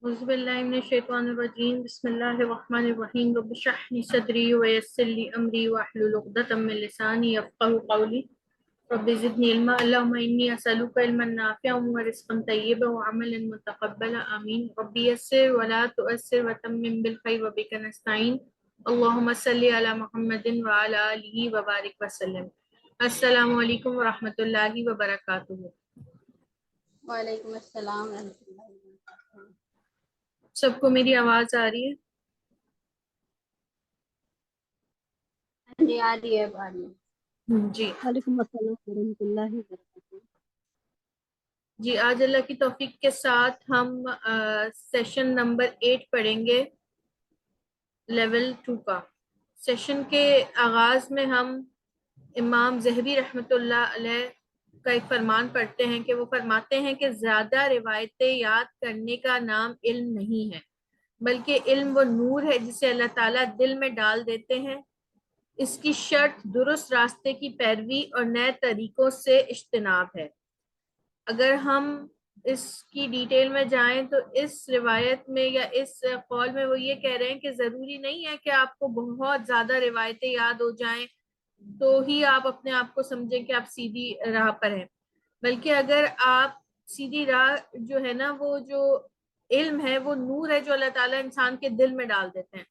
اعوذ باللہ من الشیطان الرجیم بسم اللہ الرحمن الرحیم رب اشرح لی صدری ویسر لی امری واحلل عقدۃ من لسانی یفقہوا قولی رب زدنی علما اللہم انی اسألک علما نافعا ورزقا طیبا وعملا متقبلا آمین رب یسر ولا تؤثر وتمم بالخیر وبک نستعین اللہم صلی علی محمد وعلی آلہ وبارک وسلم۔ السلام علیکم ورحمۃ اللہ وبرکاتہ۔ وعلیکم السلام ورحمۃ اللہ وبرکاتہ۔ سب کو میری آواز آ رہی ہے؟ جی آ رہی ہے جی وعلیکم السلام ورحمۃ اللہ وبرکاتہ۔ جی آج اللہ کی توفیق کے ساتھ ہم سیشن نمبر 8 پڑھیں گے، لیول 2 کا۔ سیشن کے آغاز میں ہم امام ذہبی رحمۃ اللہ علیہ کا ایک فرمان پڑھتے ہیں کہ وہ فرماتے ہیں کہ زیادہ روایتیں یاد کرنے کا نام علم نہیں ہے، بلکہ علم وہ نور ہے جسے اللہ تعالیٰ دل میں ڈال دیتے ہیں۔ اس کی شرط درست راستے کی پیروی اور نئے طریقوں سے اجتناب ہے۔ اگر ہم اس کی ڈیٹیل میں جائیں تو اس روایت میں یا اس قول میں وہ یہ کہہ رہے ہیں کہ ضروری نہیں ہے کہ آپ کو بہت زیادہ روایتیں یاد ہو جائیں تو ہی آپ اپنے آپ کو سمجھیں کہ آپ سیدھی راہ پر ہیں، بلکہ اگر آپ سیدھی راہ جو ہے نا، وہ جو علم ہے وہ نور ہے جو اللہ تعالیٰ انسان کے دل میں ڈال دیتے ہیں،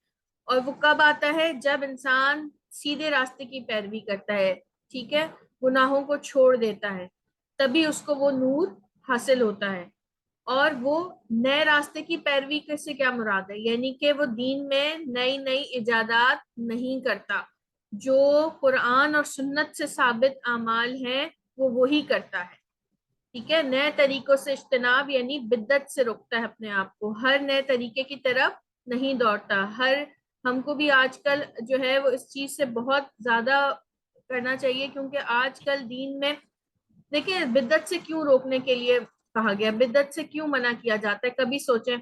اور وہ کب آتا ہے؟ جب انسان سیدھے راستے کی پیروی کرتا ہے، ٹھیک ہے، گناہوں کو چھوڑ دیتا ہے، تبھی اس کو وہ نور حاصل ہوتا ہے۔ اور وہ نئے راستے کی پیروی سے کیا مراد ہے؟ یعنی کہ وہ دین میں نئی نئی ایجادات نہیں کرتا، جو قرآن اور سنت سے ثابت اعمال ہیں وہ وہی کرتا ہے، ٹھیک ہے۔ نئے طریقوں سے اجتناب یعنی بدعت سے روکتا ہے اپنے آپ کو، ہر نئے طریقے کی طرف نہیں دوڑتا۔ ہم کو بھی آج کل جو ہے وہ اس چیز سے بہت زیادہ کرنا چاہیے، کیونکہ آج کل دین میں دیکھیں بدعت سے کیوں روکنے کے لیے کہا گیا، بدعت سے کیوں منع کیا جاتا ہے، کبھی سوچیں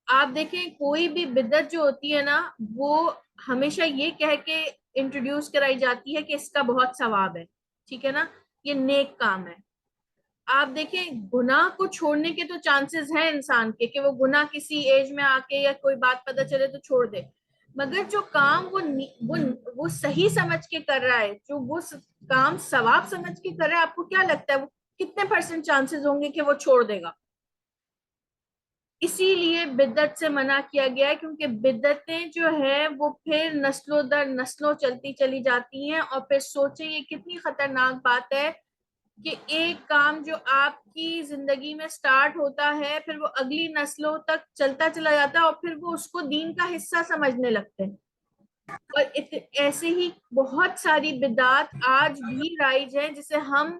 آپ؟ دیکھیں کوئی بھی بدعت جو ہوتی ہے نا، وہ ہمیشہ یہ کہہ کے انٹروڈیوس کرائی جاتی ہے کہ اس کا بہت ثواب ہے، ٹھیک ہے نا، یہ نیک کام ہے۔ آپ دیکھیں گناہ کو چھوڑنے کے تو چانسز ہیں انسان کے کہ وہ گناہ کسی ایج میں آ کے یا کوئی بات پتہ چلے تو چھوڑ دے، مگر جو کام وہ صحیح سمجھ کے کر رہا ہے، جو وہ کام ثواب سمجھ کے کر رہا ہے، آپ کو کیا لگتا ہے وہ کتنے % چانسز ہوں گے کہ وہ چھوڑ دے گا؟ اسی لیے بدعت سے منع کیا گیا ہے، کیونکہ بدعتیں جو ہے وہ پھر نسلوں در نسلوں چلتی چلی جاتی ہیں، اور پھر سوچیں یہ کتنی خطرناک بات ہے کہ ایک کام جو آپ کی زندگی میں سٹارٹ ہوتا ہے پھر وہ اگلی نسلوں تک چلتا چلا جاتا ہے، اور پھر وہ اس کو دین کا حصہ سمجھنے لگتے ہیں۔ اور ایسے ہی بہت ساری بدعات آج بھی رائج ہیں جسے ہم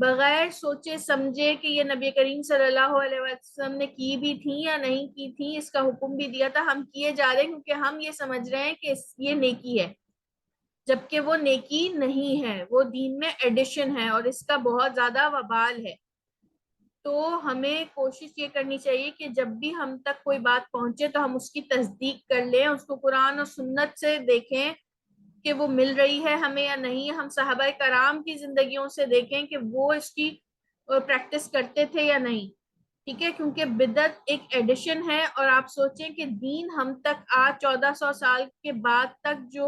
بغیر سوچے سمجھے کہ یہ نبی کریم صلی اللہ علیہ وسلم نے کی بھی تھی یا نہیں کی تھی، اس کا حکم بھی دیا تھا، ہم کیے جا رہے ہیں کیونکہ ہم یہ سمجھ رہے ہیں کہ یہ نیکی ہے، جبکہ وہ نیکی نہیں ہے، وہ دین میں ایڈیشن ہے، اور اس کا بہت زیادہ وبال ہے۔ تو ہمیں کوشش یہ کرنی چاہیے کہ جب بھی ہم تک کوئی بات پہنچے تو ہم اس کی تصدیق کر لیں، اس کو قرآن اور سنت سے دیکھیں کہ وہ مل رہی ہے ہمیں یا نہیں، ہم صحابہ کرام کی زندگیوں سے دیکھیں کہ وہ اس کی پریکٹس کرتے تھے یا نہیں، ٹھیک ہے، کیونکہ بدعت ایک ایڈیشن ہے۔ اور آپ سوچیں کہ دین ہم تک آج 1400 سال کے بعد تک جو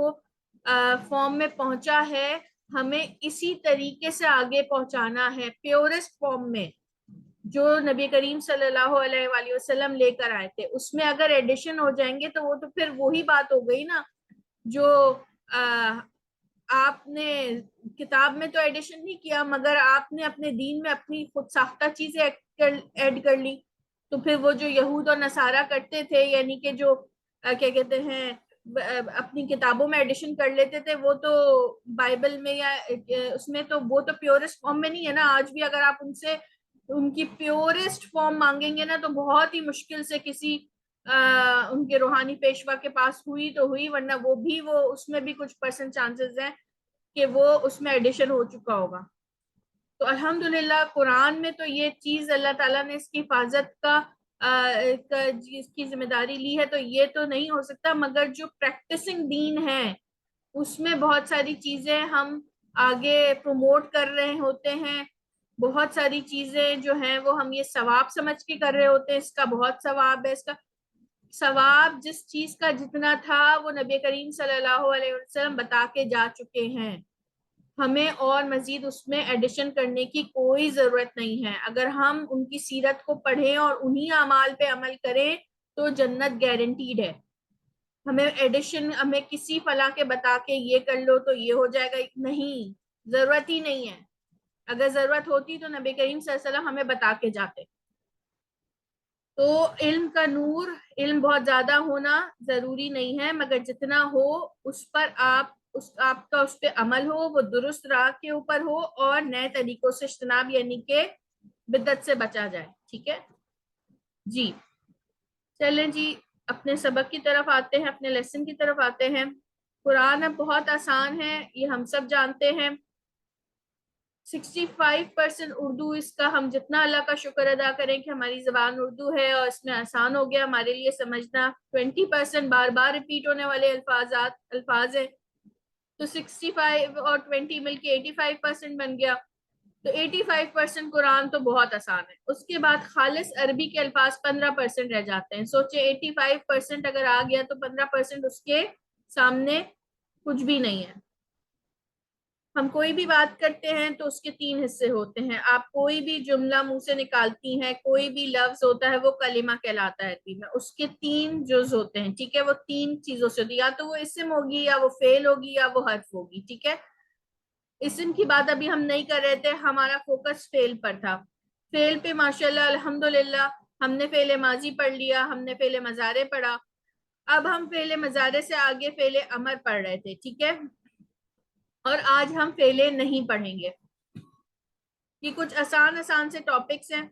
فارم میں پہنچا ہے، ہمیں اسی طریقے سے آگے پہنچانا ہے، پیورسٹ فارم میں جو نبی کریم صلی اللہ علیہ وآلہ وسلم لے کر آئے تھے۔ اس میں اگر ایڈیشن ہو جائیں گے تو وہ تو پھر وہی بات ہو گئی نا، جو آپ نے کتاب میں تو ایڈیشن نہیں کیا مگر آپ نے اپنے دین میں اپنی خود ساختہ چیزیں ایڈ کر لی، تو پھر وہ جو یہود اور نصارہ کرتے تھے، یعنی کہ جو کیا کہتے ہیں اپنی کتابوں میں ایڈیشن کر لیتے تھے، وہ تو بائبل میں یا اس میں تو وہ تو پیورسٹ فارم میں نہیں ہے نا۔ آج بھی اگر آپ ان سے ان کی پیورسٹ فارم مانگیں گے نا تو بہت ہی مشکل سے کسی ان کے روحانی پیشوا کے پاس ہوئی تو ہوئی، ورنہ وہ اس میں بھی کچھ % چانسز ہیں کہ وہ اس میں ایڈیشن ہو چکا ہوگا۔ تو الحمدللہ قرآن میں تو یہ چیز اللہ تعالیٰ نے اس کی حفاظت کا اس کی ذمہ داری لی ہے، تو یہ تو نہیں ہو سکتا، مگر جو پریکٹسنگ دین ہے اس میں بہت ساری چیزیں ہم آگے پروموٹ کر رہے ہوتے ہیں، بہت ساری چیزیں جو ہیں وہ ہم یہ ثواب سمجھ کے کر رہے ہوتے ہیں، اس کا بہت ثواب ہے، اس کا ثواب جس چیز کا جتنا تھا وہ نبی کریم صلی اللہ علیہ وسلم بتا کے جا چکے ہیں، ہمیں اور مزید اس میں ایڈیشن کرنے کی کوئی ضرورت نہیں ہے۔ اگر ہم ان کی سیرت کو پڑھیں اور انہی اعمال پہ عمل کریں تو جنت گارنٹیڈ ہے۔ ہمیں ایڈیشن، ہمیں کسی فلاں کے بتا کے یہ کر لو تو یہ ہو جائے گا، نہیں، ضرورت ہی نہیں ہے۔ اگر ضرورت ہوتی تو نبی کریم صلی اللہ علیہ وسلم ہمیں بتا کے جاتے۔ تو علم کا نور، علم بہت زیادہ ہونا ضروری نہیں ہے، مگر جتنا ہو اس پر آپ کا اس پہ عمل ہو، وہ درست راہ کے اوپر ہو اور نئے طریقوں سے اجتناب، یعنی کہ بدعت سے بچا جائے۔ ٹھیک ہے جی، چلیں جی اپنے سبق کی طرف آتے ہیں، اپنے لیسن کی طرف آتے ہیں۔ قرآن اب بہت آسان ہے، یہ ہم سب جانتے ہیں۔ 65% اردو، اس کا ہم جتنا اللہ کا شکر ادا کریں کہ ہماری زبان اردو ہے اور اس میں آسان ہو گیا ہمارے لیے سمجھنا۔ 20% بار بار ریپیٹ ہونے والے الفاظ ہیں، تو 65 اور 20 مل کے 85% بن گیا۔ تو 85% قرآن تو بہت آسان ہے۔ اس کے بعد خالص عربی کے الفاظ 15% رہ جاتے ہیں۔ سوچے 85% اگر آ گیا تو 15% اس کے سامنے کچھ بھی نہیں ہے۔ ہم کوئی بھی بات کرتے ہیں تو اس کے 3 حصے ہوتے ہیں۔ آپ کوئی بھی جملہ منہ سے نکالتی ہیں، کوئی بھی لفظ ہوتا ہے وہ کلمہ کہلاتا ہے عربی میں، اس کے 3 جز ہوتے ہیں۔ ٹھیک ہے، وہ 3 چیزوں سے ہوتی ہے، یا تو وہ اسم ہوگی، یا وہ فعل ہوگی، یا وہ حرف ہوگی۔ ٹھیک ہے، اسم کی بات ابھی ہم نہیں کر رہے تھے، ہمارا فوکس فعل پر تھا۔ فعل پہ ماشاءاللہ الحمدللہ ہم نے فعل ماضی پڑھ لیا، ہم نے فعل مضارع پڑھا۔ اب ہم فعل مضارع سے آگے فعل امر پڑھ رہے تھے۔ ٹھیک ہے، اور آج ہم فعل نہیں پڑھیں گے۔ یہ کچھ آسان سے ٹاپکس ہیں۔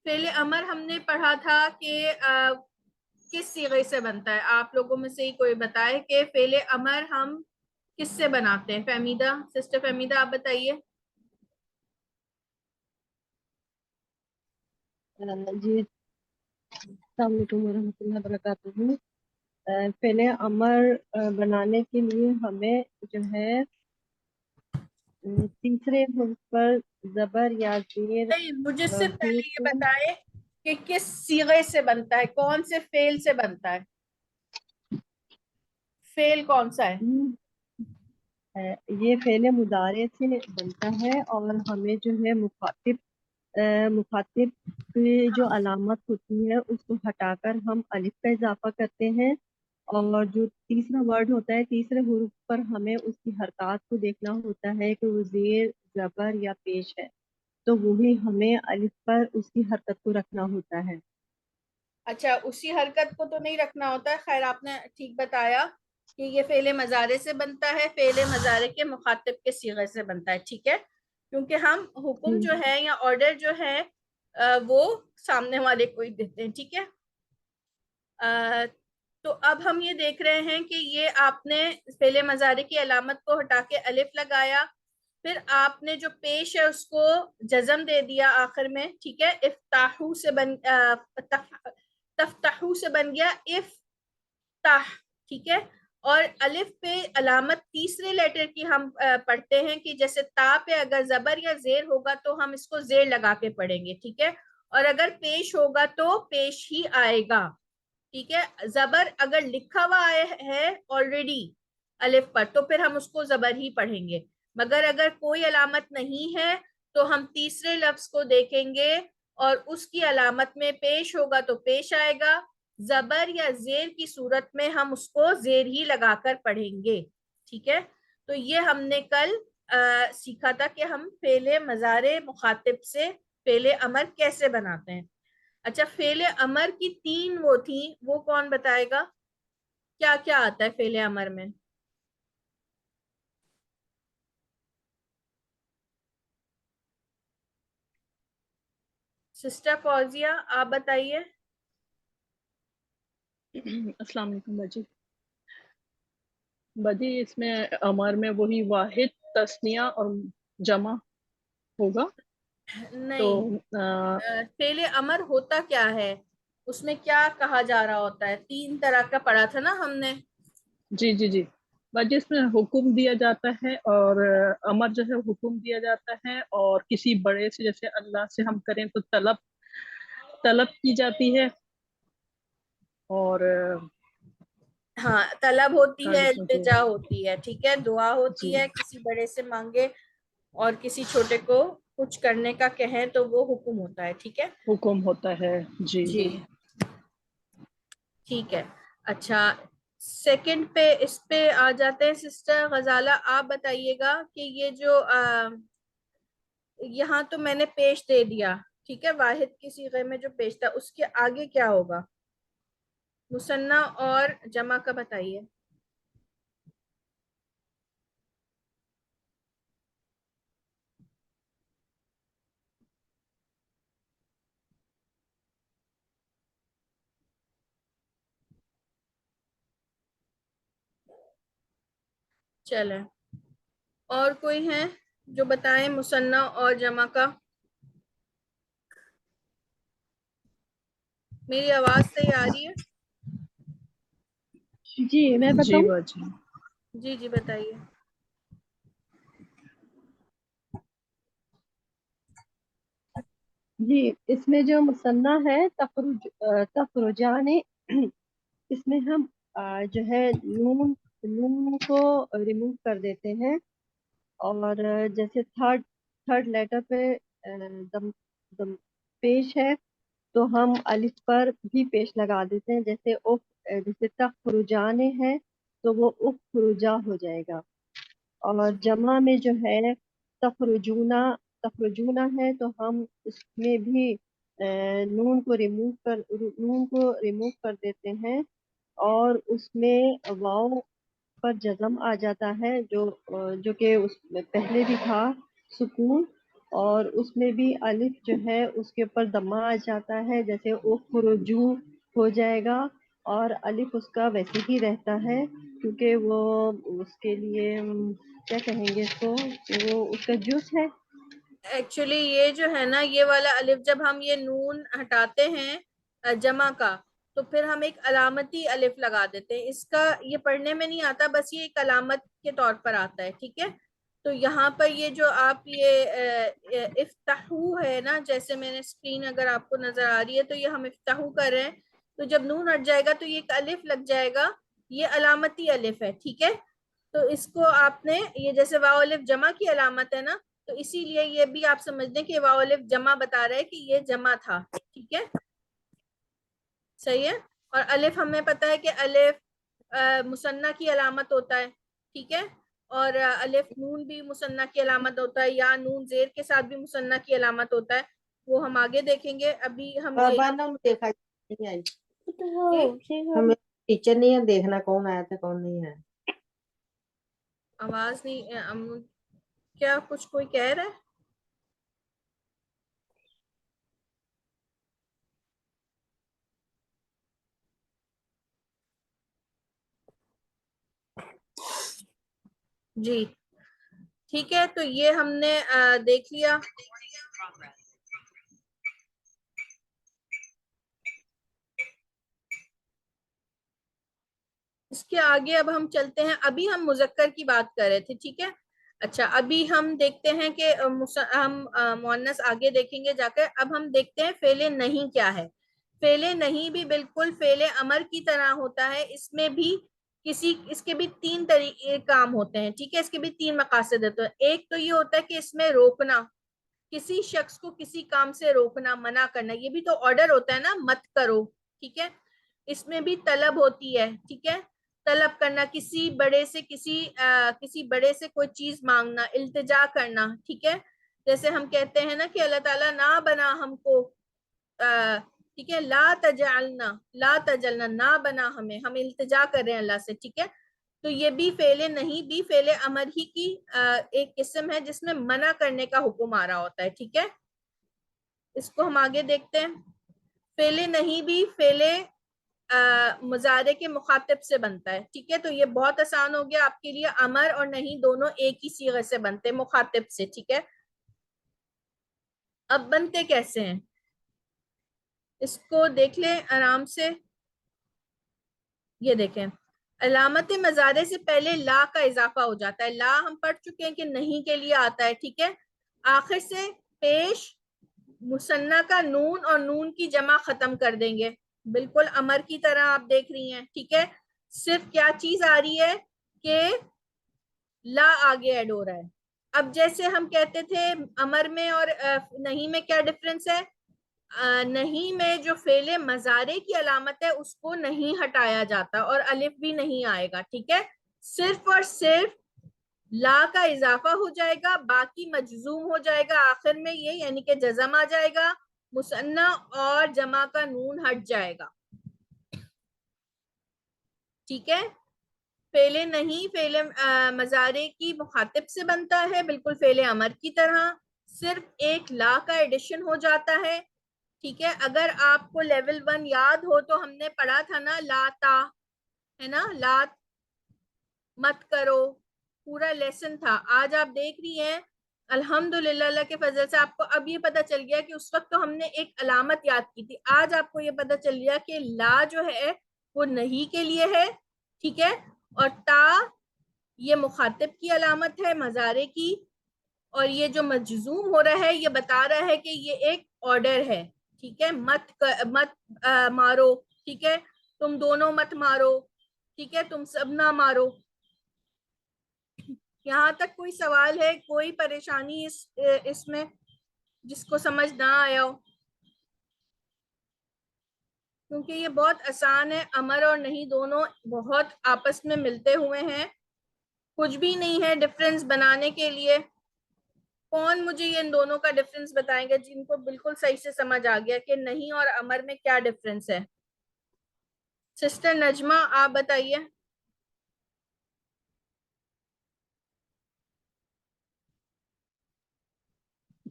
فعل امر ہم نے پڑھا تھا کہ کس صیغے سے بنتا ہے۔ آپ لوگوں میں سے ہی کوئی بتائے کہ فعل امر ہم کس سے بناتے ہیں؟ فہمیدہ، سسٹر فہمیدہ آپ بتائیے۔ جی، السلام علیکم ورحمۃ اللہ وبرکاتہ۔ فعل امر بنانے کے لیے ہمیں جو ہے تیسرے حرف پر زبر یا زیر نہیں، مجھے صرف پہلے یہ حروف بتائے کہ کس صیغے سے بنتا ہے، کون سے فعل سے بنتا ہے، فعل کون سا ہے؟ ہے۔ یہ فعل مضارع سے بنتا ہے اور ہمیں جو ہے مخاطب کی جو علامت ہوتی ہے اس کو ہٹا کر ہم الف کا اضافہ کرتے ہیں، اور جو تیسرا ورڈ ہوتا ہے تیسرے حروف پر ہمیں اس کی حرکات کو دیکھنا ہوتا ہے کہ وہ زیر، زبر یا پیش ہے، تو وہی ہمیں الف پر اس کی حرکت کو رکھنا ہوتا ہے۔ اچھا، اسی حرکت کو تو نہیں رکھنا ہوتا ہے۔ خیر، آپ نے ٹھیک بتایا کہ یہ فعل مضارع سے بنتا ہے، فعل مضارع کے مخاطب کے صیغے سے بنتا ہے۔ ٹھیک ہے، کیونکہ ہم حکم جو ہے یا آرڈر جو ہے وہ سامنے والے کو ہی دیتے ہیں۔ ٹھیک ہے، تو اب ہم یہ دیکھ رہے ہیں کہ یہ آپ نے فعل مضارع کی علامت کو ہٹا کے الف لگایا، پھر آپ نے جو پیش ہے اس کو جزم دے دیا آخر میں۔ ٹھیک ہے، افتاحو سے تفتحو سے بن گیا افتح۔ ٹھیک ہے، اور الف پہ علامت تیسرے لیٹر کی ہم پڑھتے ہیں کہ جیسے تا پہ اگر زبر یا زیر ہوگا تو ہم اس کو زیر لگا کے پڑھیں گے۔ ٹھیک ہے، اور اگر پیش ہوگا تو پیش ہی آئے گا۔ ٹھیک ہے، زبر اگر لکھا ہوا ہے آلریڈی الف پر تو پھر ہم اس کو زبر ہی پڑھیں گے، مگر اگر کوئی علامت نہیں ہے تو ہم تیسرے لفظ کو دیکھیں گے اور اس کی علامت میں پیش ہوگا تو پیش آئے گا، زبر یا زیر کی صورت میں ہم اس کو زیر ہی لگا کر پڑھیں گے۔ ٹھیک ہے، تو یہ ہم نے کل سیکھا تھا کہ ہم فعل مضارع مخاطب سے فعل امر کیسے بناتے ہیں۔ اچھا، فعل امر کی 3 وہ تھیں، وہ کون بتائے گا؟ کیا کیا آتا ہے فعل امر میں؟ سسٹر فوزیہ آپ بتائیے۔ السلام علیکم باجی، اس میں امر میں وہی واحد، تثنیہ اور جمع ہوگا۔ نہیں، فعل امر ہوتا کیا ہے، اس میں کیا کہا جا رہا ہوتا ہے؟ 3 طرح کا پڑھا تھا نا ہم نے۔ جی جی جی، جس میں حکم دیا جاتا ہے اور امر جو ہے حکم دیا جاتا ہے، اور کسی بڑے سے جیسے اللہ سے ہم کریں تو طلب کی جاتی ہے، اور ہاں طلب ہوتی ہے، مجھے التجا ہوتی ہے، ٹھیک ہے، دعا جی ہوتی ہے، کسی بڑے سے مانگے اور کسی چھوٹے کو کچھ کرنے کا کہیں تو وہ حکم ہوتا ہے، ٹھیک ہے حکم ہوتا ہے جی جی ٹھیک ہے۔ اچھا سیکنڈ پہ اس پہ آ جاتے ہیں، سسٹر غزالہ آپ بتائیے گا کہ یہ جو یہاں تو میں نے پیش دے دیا، ٹھیک ہے، واحد کی صیغے میں جو پیش تھا اس کے آگے کیا ہوگا؟ مثنیٰ اور جمع کا بتائیے۔ چلیں اور کوئی ہیں جو بتائیں مثنیٰ اور جمع کا؟ میری آواز صحیح آ رہی ہے؟ جی میں جی بتاؤں؟ باجی جی جی بتائیے۔ جی اس میں جو مثنیٰ ہے تفرجان، اس میں ہم جو ہے نون کو ریموو کر دیتے ہیں، اور جیسے تھرڈ لیٹر پہ دم دم پیش ہے تو ہم الف پر بھی پیش لگا دیتے ہیں، جیسے تخرجان ہے تو وہ اخرجا ہو جائے گا، اور جمع میں جو ہے تخرجونا ہے تو ہم اس میں بھی نون کو ریموو کر دیتے ہیں، اور اس میں واؤ پر جزم آ جاتا ہے، جو کہ اس میں پہلے بھی تھا سکون، اور اس میں بھی الف جو ہے اس کے اوپر دمہ آ جاتا ہے، جیسے اخرجو ہو جائے گا، اور الف اس کا ویسے ہی رہتا ہے کیونکہ وہ اس کے لیے کیا کہیں گے اس کو، وہ اس کا جز ہے۔ ایکچولی یہ جو ہے نا، یہ والا الف جب ہم یہ نون ہٹاتے ہیں جمع کا تو پھر ہم ایک علامتی الف لگا دیتے ہیں، اس کا یہ پڑھنے میں نہیں آتا، بس یہ ایک علامت کے طور پر آتا ہے، ٹھیک ہے۔ تو یہاں پر یہ جو آپ یہ افتحو ہے نا، جیسے میں نے اسکرین اگر آپ کو نظر آ رہی ہے تو یہ ہم افتحو کر رہے ہیں، تو جب نون ہٹ جائے گا تو یہ ایک الف لگ جائے گا، یہ علامتی الف ہے، ٹھیک ہے۔ تو اس کو آپ نے یہ جیسے واو الف جمع کی علامت ہے نا، تو اسی لیے یہ بھی آپ سمجھ لیں کہ واو الف جمع بتا رہا ہے کہ یہ جمع تھا، ٹھیک ہے، صحیح ہے۔ اور الف ہمیں پتا ہے کہ الف مثنیٰ کی علامت ہوتا ہے، ٹھیک ہے، اور الف نون بھی مثنیٰ کی علامت ہوتا ہے، یا نون زیر کے ساتھ بھی مثنیٰ کی علامت ہوتا ہے، وہ ہم آگے دیکھیں گے، ابھی ہم دیکھا نہیں آئی، ہمیں ٹیچر نہیں ہے، دیکھنا کون آیا تھا کون نہیں آیا۔ آواز نہیں کیا کچھ کوئی کہہ رہا ہے؟ جی ٹھیک ہے، تو یہ ہم نے دیکھ لیا۔ اس کے آگے اب ہم چلتے ہیں، ابھی ہم مذکر کی بات کر رہے تھے، ٹھیک ہے۔ اچھا ابھی ہم دیکھتے ہیں کہ ہم مؤنث آگے دیکھیں گے جا کر، اب ہم دیکھتے ہیں فعل نہیں کیا ہے۔ فعل نہیں بھی بالکل فعل امر کی طرح ہوتا ہے، اس میں بھی اس کے بھی تین طریقے کام ہوتے ہیں، ٹھیک ہے، اس کے بھی تین مقاصد ہوتے ہیں۔ ایک تو یہ ہوتا ہے کہ اس میں روکنا، کسی شخص کو کسی کام سے روکنا، منع کرنا، یہ بھی تو آرڈر ہوتا ہے نا، مت کرو، ٹھیک ہے۔ اس میں بھی طلب ہوتی ہے، ٹھیک ہے، طلب کرنا، کسی بڑے سے کسی بڑے سے کوئی چیز مانگنا، التجا کرنا، ٹھیک ہے۔ جیسے ہم کہتے ہیں نا کہ اللہ تعالیٰ نہ بنا ہم کو، ٹھیک ہے، لا تجلنا، نہ بنا ہمیں، ہم التجا کر رہے ہیں اللہ سے، ٹھیک ہے۔ تو یہ بھی فعل نہیں بھی فعل امر ہی کی ایک قسم ہے جس میں منع کرنے کا حکم آ رہا ہوتا ہے، ٹھیک ہے۔ اس کو ہم آگے دیکھتے ہیں۔ فعل نہیں بھی فعل مضارع کے مخاطب سے بنتا ہے، ٹھیک ہے، تو یہ بہت آسان ہو گیا آپ کے لیے، امر اور نہیں دونوں ایک ہی صیغے سے بنتے ہیں، مخاطب سے، ٹھیک ہے۔ اب بنتے کیسے ہیں اس کو دیکھ لیں آرام سے، یہ دیکھیں علامت مضارع سے پہلے لا کا اضافہ ہو جاتا ہے. لا ہم پڑھ چکے ہیں کہ نہیں کے لیے آتا ہے, ٹھیک ہے. آخر سے پیش مثنیٰ کا نون اور نون کی جمع ختم کر دیں گے, بالکل امر کی طرح آپ دیکھ رہی ہیں, ٹھیک ہے. صرف کیا چیز آ رہی ہے کہ لا آگے ایڈ ہو رہا ہے. اب جیسے ہم کہتے تھے امر میں اور نہیں میں کیا ڈفرنس ہے, نہیں میں جو فعل مضارع کی علامت ہے اس کو نہیں ہٹایا جاتا اور الف بھی نہیں آئے گا, ٹھیک ہے. صرف اور صرف لا کا اضافہ ہو جائے گا, باقی مجزوم ہو جائے گا آخر میں یہ, یعنی کہ جزم آ جائے گا, مثنیٰ اور جمع کا نون ہٹ جائے گا, ٹھیک ہے. فعل نہیں فعل مضارع کی مخاطب سے بنتا ہے, بالکل فعل امر کی طرح, صرف ایک لا کا ایڈیشن ہو جاتا ہے, ٹھیک ہے. اگر آپ کو لیول 1 یاد ہو تو ہم نے پڑھا تھا نا لا تا, ہے نا, لا مت کرو, پورا لیسن تھا. آج آپ دیکھ رہی ہیں الحمدللہ اللہ کے فضل سے آپ کو اب یہ پتا چل گیا کہ اس وقت تو ہم نے ایک علامت یاد کی تھی, آج آپ کو یہ پتا چل گیا کہ لا جو ہے وہ نہیں کے لیے ہے, ٹھیک ہے, اور تا یہ مخاطب کی علامت ہے مضارع کی, اور یہ جو مجزوم ہو رہا ہے یہ بتا رہا ہے کہ یہ ایک آرڈر ہے, ٹھیک ہے. مت مارو, ٹھیک ہے, تم دونوں مت مارو, ٹھیک ہے, تم سب نہ مارو. یہاں تک کوئی سوال ہے, کوئی پریشانی اس میں جس کو سمجھ نہ آیا ہو؟ کیونکہ یہ بہت آسان ہے, امر اور نہیں دونوں بہت آپس میں ملتے ہوئے ہیں, کچھ بھی نہیں ہے ڈفرنس بنانے کے لیے. کون مجھے یہ ان دونوں کا ڈفرنس بتائیں گے جن کو بالکل صحیح سے سمجھ آ گیا کہ نہیں اور امر میں کیا ڈفرنس ہے؟ سسٹر نجمہ آپ بتائیے.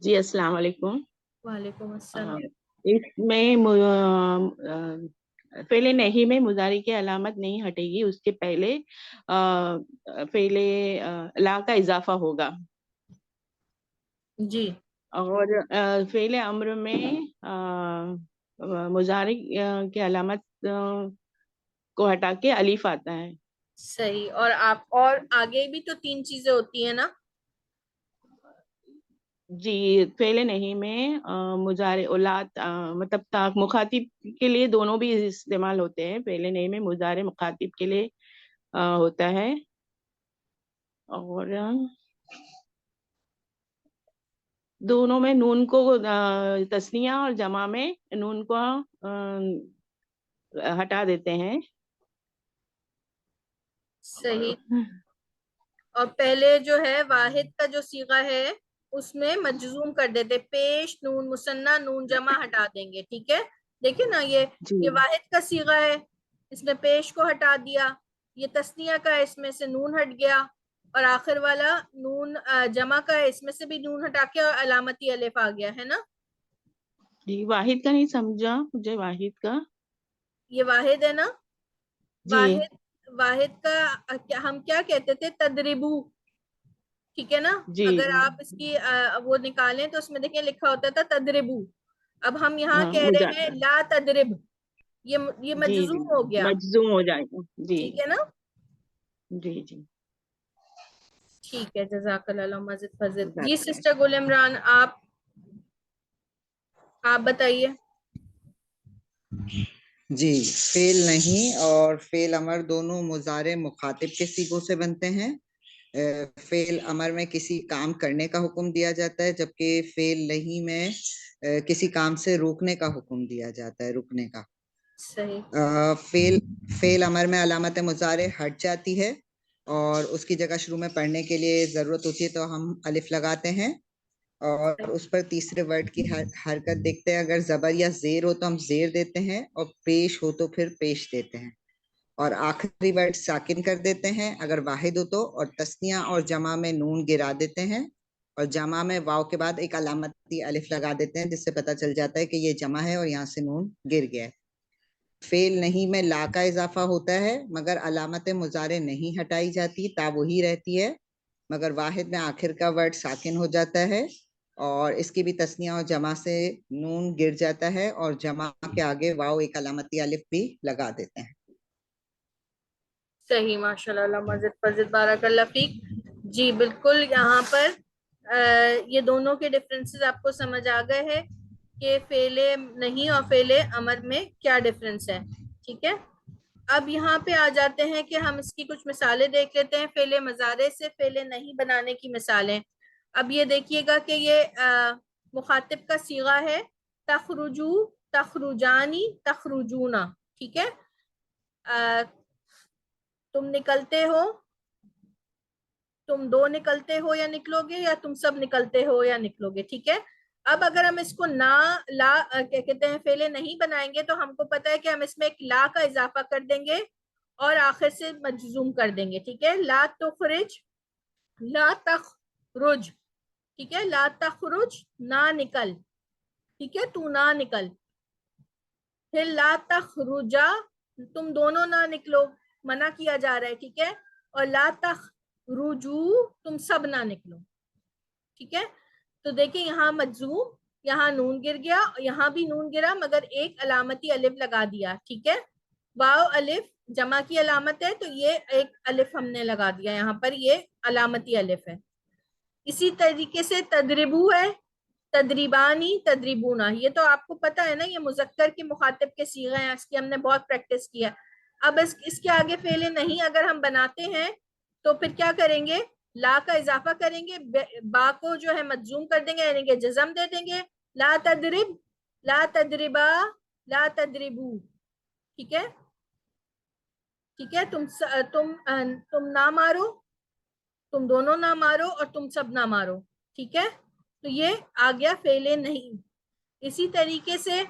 جی السلام علیکم. وعلیکم السلام. اس میں فعل نہیں میں مضارع کی علامت نہیں ہٹے گی, اس کے پہلے فعل لا کا اضافہ ہوگا. جی. اور فعل امر میں مضارع کی علامت کو ہٹا کے الف آتا ہے. صحیح. اور آپ اور آگے بھی تو 3 چیزیں ہوتی ہیں نا. جی فعل نہیں میں مضارع اولاد مطلب مخاطب کے لیے دونوں بھی استعمال ہوتے ہیں. فعل نہیں میں مضارع مخاطب کے لیے ہوتا ہے, اور دونوں میں نون کو تثنیہ اور جمع میں نون کو ہٹا دیتے ہیں. صحیح. اور پہلے جو ہے واحد کا جو صیغہ ہے اس میں مجزوم کر دیتے, پیش نون مثنیٰ نون جمع ہٹا دیں گے, ٹھیک ہے. دیکھیں نا جی یہ واحد کا صیغہ ہے, اس میں پیش کو ہٹا دیا, یہ تثنیہ کا ہے اس میں سے نون ہٹ گیا, اور آخر والا نون جمع کا ہے اس میں سے بھی نون ہٹا کے اور علامتی الف آ گیا, ہے نا. جی واحد کا نہیں سمجھا مجھے, واحد کا یہ واحد ہے نا. جی واحد کا ہم کیا کہتے تھے, تدریبو, ٹھیک ہے نا. جی اگر آپ اس کی وہ نکالیں تو اس میں دیکھیں لکھا ہوتا تھا تدریبو. اب ہم یہاں ہاں کہہ رہے ہیں لا تدرب, یہ جی مجزوم ہو گیا, مجزوم ہو جائے گا. جی ٹھیک ہے نا. جی جی ٹھیک ہے, جزاک اللہ مزید فضل. جزاک جی اللہ. سسٹر گل عمران آپ بتائیے. جی فعل نہیں اور فعل امر دونوں مضارع مخاطب کے صیغوں سے بنتے ہیں. فعل امر میں کسی کام کرنے کا حکم دیا جاتا ہے, جبکہ فعل نہیں میں کسی کام سے روکنے کا حکم دیا جاتا ہے, رکنے کا. صحیح. فعل امر میں علامت مضارع ہٹ جاتی ہے اور اس کی جگہ شروع میں پڑھنے کے لیے ضرورت ہوتی ہے تو ہم الف لگاتے ہیں, اور اس پر تیسرے ورڈ کی حرکت دیکھتے ہیں. اگر زبر یا زیر ہو تو ہم زیر دیتے ہیں, اور پیش ہو تو پھر پیش دیتے ہیں, اور آخری ورڈ ساکن کر دیتے ہیں اگر واحد ہو تو, اور تثنیہ اور جمع میں نون گرا دیتے ہیں, اور جمع میں واو کے بعد ایک علامتی الف لگا دیتے ہیں جس سے پتہ چل جاتا ہے کہ یہ جمع ہے اور یہاں سے نون گر گیا ہے. فعل نہیں میں لا کا اضافہ ہوتا ہے مگر علامت مضارع نہیں ہٹائی جاتی, تا وہی رہتی ہے, مگر واحد میں آخر کا ورڈ ساکن ہو جاتا ہے, اور اس کی بھی تثنیہ اور جمع سے نون گر جاتا ہے, اور جمع کے آگے واو ایک علامتی الف بھی لگا دیتے ہیں. صحیح، ماشاء اللہ، مزید فضل، بارک اللہ فیک. جی بالکل، یہاں پر یہ دونوں کے ڈفرینسز آپ کو سمجھ آ گئے ہیں کہ فعل نہیں اور فعل امر میں کیا ڈفرینس ہے. ٹھیک ہے، اب یہاں پہ آ جاتے ہیں کہ ہم اس کی کچھ مثالیں دیکھ لیتے ہیں. فعل مضارع سے فعل نہیں بنانے کی مثالیں. اب یہ دیکھیے گا کہ یہ مخاطب کا صیغہ ہے تخرجو، تخرجانی، تخرجونا. ٹھیک ہے، تم نکلتے ہو، تم دو نکلتے ہو یا نکلو گے، یا تم سب نکلتے ہو یا نکلو گے. ٹھیک ہے، اب اگر ہم اس کو لا کیا کہتے ہیں فعل نہیں بنائیں گے تو ہم کو پتا ہے کہ ہم اس میں ایک لا کا اضافہ کر دیں گے اور آخر سے مجزوم کر دیں گے. ٹھیک ہے، لا تخرج، لا تخرج. ٹھیک ہے، لا تخرج، نہ نکل. ٹھیک ہے، تو نہ نکل. پھر لا تخرجا، تم دونوں نہ نکلو، منع کیا جا رہا ہے. ٹھیک ہے، اور لا تخرجو، تم سب نہ نکلو. ٹھیک ہے، تو دیکھیں یہاں مجزوم، یہاں نون گر گیا، یہاں بھی نون گرا مگر ایک علامتی الف لگا دیا. ٹھیک ہے، واو الف جمع کی علامت ہے تو یہ ایک الف ہم نے لگا دیا یہاں پر، یہ علامتی الف ہے. اسی طریقے سے تدربو ہے، تدریبانی، تدریبونا. یہ تو آپ کو پتا ہے نا، یہ مذکر کے مخاطب کے صیغے ہیں، اس کی ہم نے بہت پریکٹس کیا. اب اس کے آگے فعل نہیں اگر ہم بناتے ہیں تو پھر کیا کریں گے؟ لا کا اضافہ کریں گے، با کو جو ہے مجزوم کر دیں گے، یعنی کہ جزم دے دیں گے. لا تدرب، لا تدربا، لا تدربو. ٹھیک ہے، ٹھیک ہے، تم نہ مارو، تم دونوں نہ مارو، اور تم سب نہ مارو. ٹھیک ہے، تو یہ آ گیا فعل نہیں. اسی طریقے سے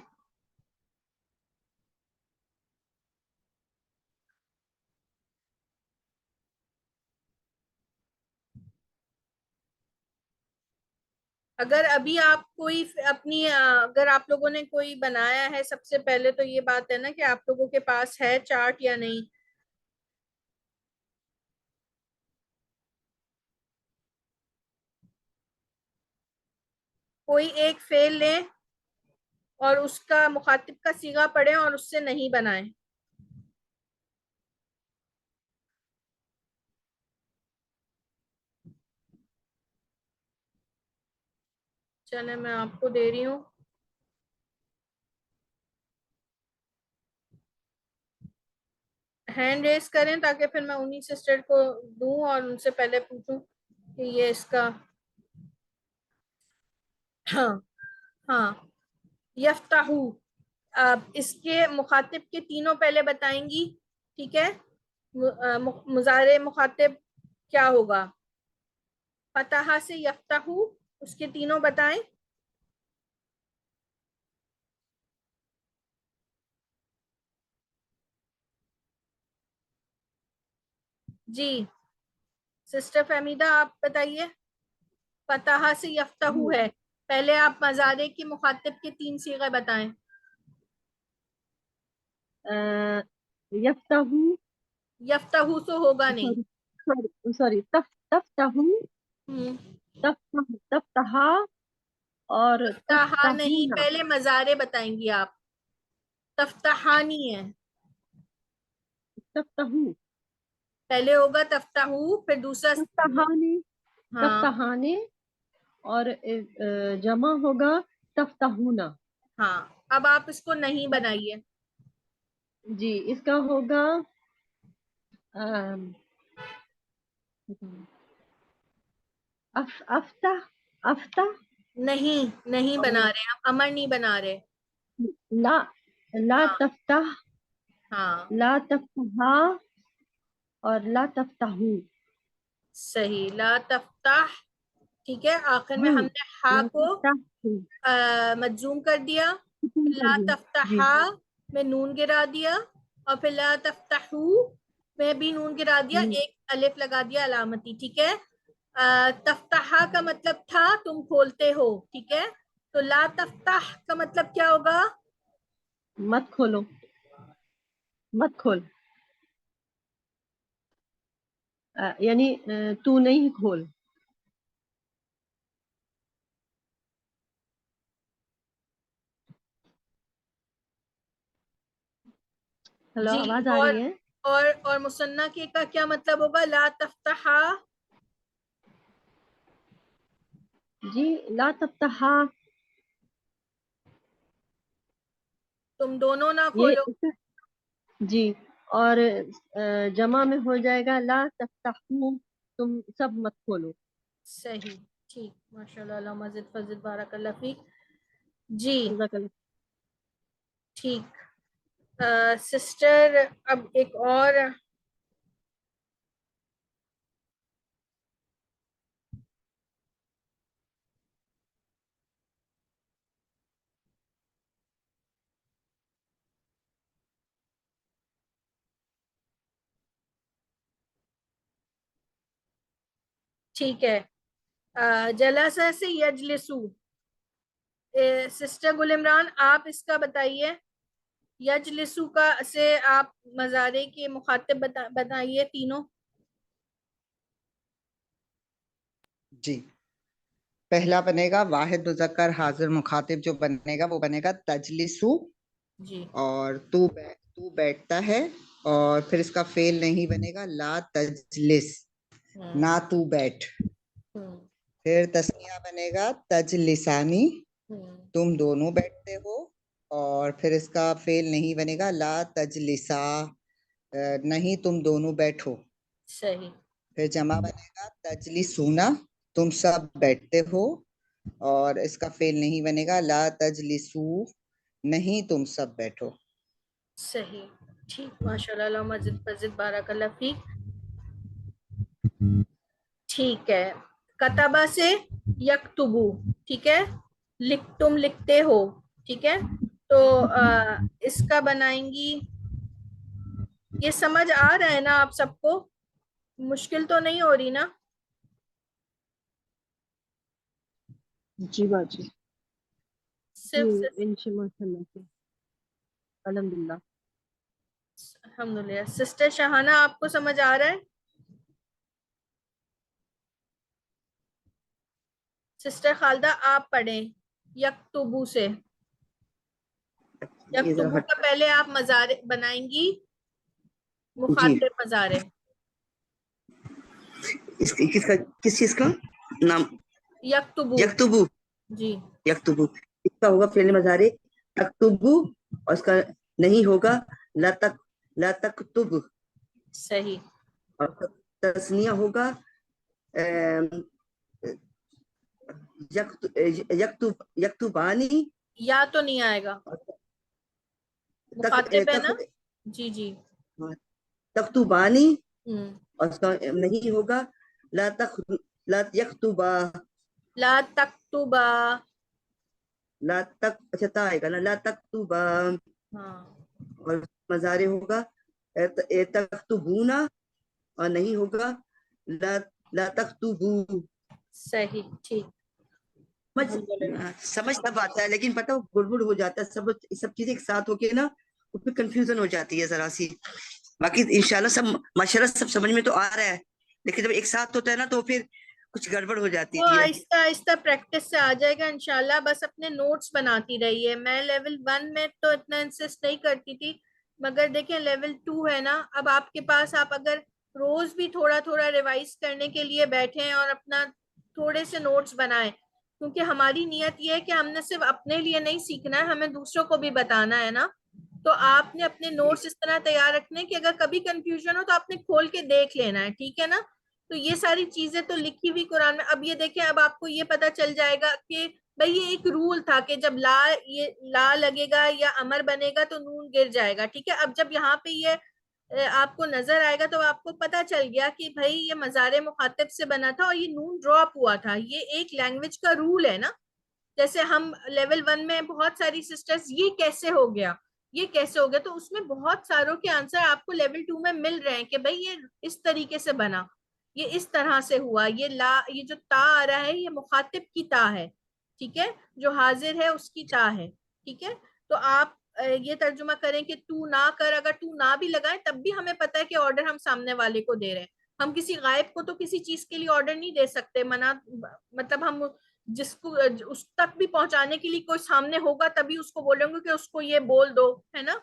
اگر ابھی آپ کوئی اپنی اگر آپ لوگوں نے کوئی بنایا ہے، سب سے پہلے تو یہ بات ہے نا کہ آپ لوگوں کے پاس ہے چارٹ یا نہیں. کوئی ایک فعل لیں اور اس کا مخاطب کا صیغہ پڑھیں اور اس سے نہیں بنائیں. چلے میں آپ کو دے رہی ہوں. ہینڈ ریز کریں تاکہ پھر میں انہی سسٹر کو دوں اور ان سے پہلے پوچھوں کہ یہ اس کا. ہاں ہاں، یفتحو، اب اس کے مخاطب کے تینوں پہلے بتائیں گی. ٹھیک ہے، مضارع مخاطب کیا ہوگا؟ فتح سے یفتحو، اس کے تینوں بتائیں. جی سسٹر فہمیدہ آپ بتائیے. فتح سے یفتحو ہے، پہلے آپ مضارع کے مخاطب کے تین صیغے بتائیں. یفتحو، یفتحو تو ہوگا نہیں. سوری تفتحو، تفتحا اور تفتحا نہیں، تفتحونا. پہلے مضارع بتائیں گی آپ. تفتحانی ہے، تفتحو، پہلے ہوگا تفتحو، پھر دوسرا. تفتحانے، ہاں تفتحانے، اور جمع ہوگا تفتحونا. ہاں، اب آپ اس کو نہیں بنائیے. جی اس کا ہوگا افتح، افتح، نہیں، نہیں بنا رہے آپ، امر نہیں بنا رہے. لا، لا ہاں تفتح، ہاں لا تفتحا اور لا تفتحو. صحیح، لا تفتح. ٹھیک ہے، آخر میں ہم نے ہا لا کو تفتحو مجزوم کر دیا. ختم کر لا دیا. جی تفتحا میں نون گرا دیا، اور پھر لا تفتحو میں بھی نون گرا دیا، ایک الف لگا دیا علامتی. ٹھیک ہے، تفتحا کا مطلب تھا تم کھولتے ہو. ٹھیک ہے، تو لا تفتح کا مطلب کیا ہوگا؟ مت کھولو، مت کھول، یعنی تو نہیں کھول. ہلو، جی، آواز آ اور رہی ہے؟ اور مصنع کے کا کیا مطلب ہوگا؟ لا تفتحا. جی لا تفتحا تم دونوں نہ یہ کھولو. جی، اور جمع میں ہو جائے گا لا تفتحو، تم سب مت کھولو. صحیح، ٹھیک، ماشاء اللہ، اللہ مزید فضل، بارک اللہ فیک. جی جزاک اللہ. ٹھیک. سسٹر اب ایک اور ٹھیک ہے. جلسہ سے یجلسو. سسٹر گل عمران آپ اس کا بتائیے. یجلسو کا سے آپ مضارع کے مخاطب بتائیے تینوں. جی، پہلا بنے گا واحد مذکر حاضر مخاطب، جو بنے گا وہ بنے گا تجلسو. جی اور تو بیٹھتا ہے، اور پھر اس کا فعل نہیں بنے گا لا تجلس، نہ تو بیٹھ. پھر تسنیہ بنے گا تجلسانی، تم دونوں بیٹھتے ہو، اور پھر اس کا فعل نہیں بنے گا لا تجلسا، نہیں تم دونوں بیٹھو. صحیح. پھر جمع بنے گا تجلسونا، تم سب بیٹھتے ہو، اور اس کا فعل نہیں بنے گا لا تجلسو، نہیں تم سب بیٹھو. صحیح، ٹھیک، ماشاء اللہ، اللہ مزید فضل، بارک اللہ فیک. ٹھیک ہے. کتبہ سے یکتبو، ٹھیک ہے، تم لکھتے ہو، ٹھیک ہے. تو اس کا بنائیں گی. یہ سمجھ آ رہا ہے نا آپ سب کو؟ مشکل تو نہیں ہو رہی نا؟ جی باجی. صرف انشاء اللہ سے الحمدللہ. الحمدللہ. سسٹر شہانہ آپ کو سمجھ آ رہا ہے؟ سسٹر خالدہ آپ پڑھیں یکتبو سے. یکتبو کا پہلے آپ مضارع بنائیں گی، مخاطب مضارع. کس چیز کا نام؟ یکتبو. یکتبو. جی یکتبو اس کا ہوگا فعل مضارع تکتبو، اور اس کا نہیں ہوگا لا تکتب. صحیح. اور تسنیہ ہوگا یکتبانی. یا تو نہیں آئے گا، مخاطب ہے نا. جی جی. تکتبانی، ہوں. اور اس کا نہیں ہوگا لا یکتبا. لا تکتبا. لا تک اچھا تا آئے گا نا، لا تکتبا. ہاں. اور مضارع ہوگا تکتبونا، اور نہیں ہوگا لا تکتبو. صحیح، ٹھیک. سمجھ تب آتا ہے، لیکن پتہ گڑبڑ ہو جاتا ہے، سب چیزیں ایک ساتھ ہو کے نا، اس میں کنفیوژن ہو جاتی ہے ذرا سی. باقی انشاءاللہ سب ماشاءاللہ سب سمجھ میں تو آ رہا ہے، لیکن جب ایک ساتھ ہوتا ہے نا تو پھر کچھ گڑبڑ ہو جاتی وہ ہے. آہستہ آہستہ پریکٹس سے آ جائے گا انشاءاللہ. بس اپنے نوٹس بناتی رہی ہے. میں لیول 1 میں تو اتنا انسسٹ نہیں کرتی تھی، مگر دیکھیں لیول 2 ہے نا، اب آپ کے پاس، آپ اگر روز بھی تھوڑا تھوڑا ریوائز کرنے کے لیے بیٹھیں اور اپنا تھوڑے سے نوٹس بنائیں، کیونکہ ہماری نیت یہ ہے کہ ہم نے صرف اپنے لیے نہیں سیکھنا ہے، ہمیں دوسروں کو بھی بتانا ہے نا. تو آپ نے اپنے نوٹس اس طرح تیار رکھنے کہ اگر کبھی کنفیوژن ہو تو آپ نے کھول کے دیکھ لینا ہے، ٹھیک ہے نا. تو یہ ساری چیزیں تو لکھی ہوئی قرآن میں. اب یہ دیکھیں، اب آپ کو یہ پتا چل جائے گا کہ بھئی یہ ایک رول تھا کہ جب لا لگے گا یا امر بنے گا تو نون گر جائے گا، ٹھیک ہے. اب جب یہاں پہ یہ آپ کو نظر آئے گا تو آپ کو پتا چل گیا کہ بھئی یہ مضارع مخاطب سے بنا تھا اور یہ نون ڈراپ ہوا تھا. یہ ایک لینگویج کا رول ہے نا. جیسے ہم لیول 1 میں بہت ساری سسٹرز یہ کیسے ہو گیا، یہ کیسے ہو گیا، تو اس میں بہت ساروں کے آنسر آپ کو لیول 2 میں مل رہے ہیں کہ بھئی یہ اس طریقے سے بنا، یہ اس طرح سے ہوا. یہ جو تا آ رہا ہے یہ مخاطب کی تا ہے، ٹھیک ہے، جو حاضر ہے اس کی تا ہے، ٹھیک ہے. تو آپ یہ ترجمہ کریں کہ تو نہ کر، اگر تو نہ بھی لگائیں تب بھی ہمیں پتہ ہے کہ آرڈر ہم سامنے والے کو دے رہے ہیں. ہم کسی غائب کو تو کسی چیز کے لیے آرڈر نہیں دے سکتے، مطلب ہم جس کو اس تک بھی پہنچانے کے لیے کوئی سامنے ہوگا تبھی اس کو بولیں گے کہ اس کو یہ بول دو، ہے نا.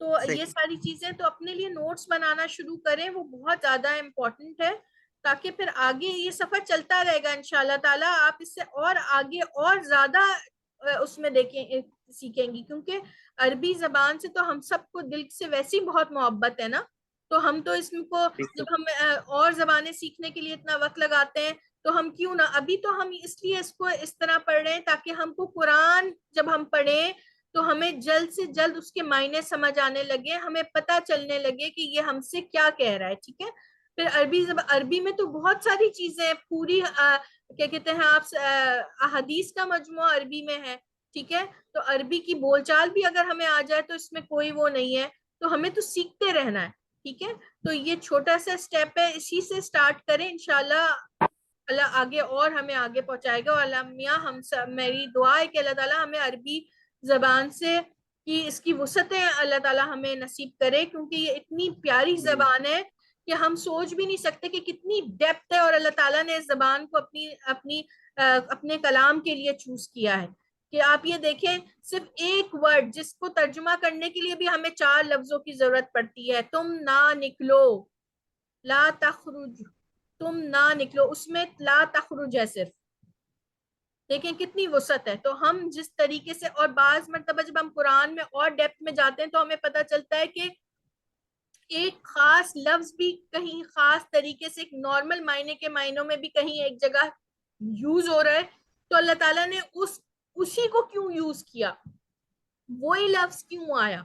تو صحیح. یہ ساری چیزیں تو اپنے لیے نوٹس بنانا شروع کریں, وہ بہت زیادہ امپورٹنٹ ہے, تاکہ پھر آگے یہ سفر چلتا رہے گا انشاءاللہ تعالیٰ. آپ اس سے اور آگے اور زیادہ اس میں دیکھیں سیکھیں گی, کیونکہ عربی زبان سے تو ہم سب کو دل سے ویسی بہت محبت ہے نا, تو ہم تو اس کو جب ہم اور زبانیں سیکھنے کے لیے اتنا وقت لگاتے ہیں تو ہم کیوں نہ, ابھی تو ہم اس لیے اس کو اس طرح پڑھ رہے ہیں تاکہ ہم کو قرآن جب ہم پڑھیں تو ہمیں جلد سے جلد اس کے معنی سمجھ آنے لگے, ہمیں پتہ چلنے لگے کہ یہ ہم سے کیا کہہ رہا ہے. ٹھیک ہے, پھر عربی میں تو بہت ساری چیزیں پوری کیا کہتے ہیں آپ, احادیث کا مجموعہ عربی میں ہے. ٹھیک ہے, تو عربی کی بول چال بھی اگر ہمیں آ جائے تو اس میں کوئی وہ نہیں ہے, تو ہمیں تو سیکھتے رہنا ہے. ٹھیک ہے, تو یہ چھوٹا سا سٹیپ ہے, اسی سے سٹارٹ کریں, انشاءاللہ اللہ آگے اور ہمیں آگے پہنچائے گا. اور اللہ میاں ہم سب, میری دعا ہے کہ اللہ تعالیٰ ہمیں عربی زبان سے کہ اس کی وسعتیں اللہ تعالیٰ ہمیں نصیب کرے, کیونکہ یہ اتنی پیاری زبان ہے کہ ہم سوچ بھی نہیں سکتے کہ کتنی ڈیپتھ ہے, اور اللہ تعالیٰ نے اس زبان کو اپنے کلام کے لیے چوز کیا ہے. کہ آپ یہ دیکھیں, صرف ایک ورڈ جس کو ترجمہ کرنے کے لیے بھی ہمیں 4 لفظوں کی ضرورت پڑتی ہے. تم نہ نکلو, لا تخرج, تم نہ نکلو, اس میں لا تخرج ہے صرف. دیکھیں کتنی وسعت ہے. تو ہم جس طریقے سے, اور بعض مرتبہ جب ہم قرآن میں اور ڈیپتھ میں جاتے ہیں تو ہمیں پتہ چلتا ہے کہ ایک خاص لفظ بھی کہیں خاص طریقے سے ایک نارمل معنی کے معنوں میں بھی کہیں ایک جگہ یوز ہو رہا ہے, تو اللہ تعالیٰ نے اسی کو کیوں یوز کیا, وہی لفظ کیوں آیا,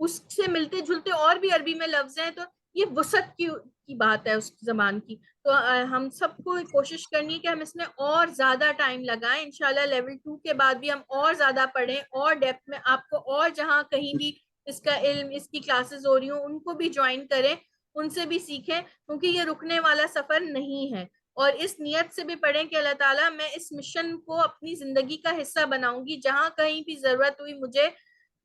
اس سے ملتے جلتے اور بھی عربی میں لفظ ہیں. تو یہ وسعت کی بات ہے اس زبان کی. تو ہم سب کو کوشش کرنی ہے کہ ہم اس میں اور زیادہ ٹائم لگائیں. انشاءاللہ لیول 2 کے بعد بھی ہم اور زیادہ پڑھیں, اور ڈیپتھ میں آپ کو, اور جہاں کہیں بھی اس کا علم, اس کی کلاسز ہو رہی ہوں, ان کو بھی جوائن کریں, ان سے بھی سیکھیں, کیونکہ یہ رکنے والا سفر نہیں ہے. اور اس نیت سے بھی پڑھیں کہ اللہ تعالیٰ میں اس مشن کو اپنی زندگی کا حصہ بناؤں گی, جہاں کہیں بھی ضرورت ہوئی مجھے,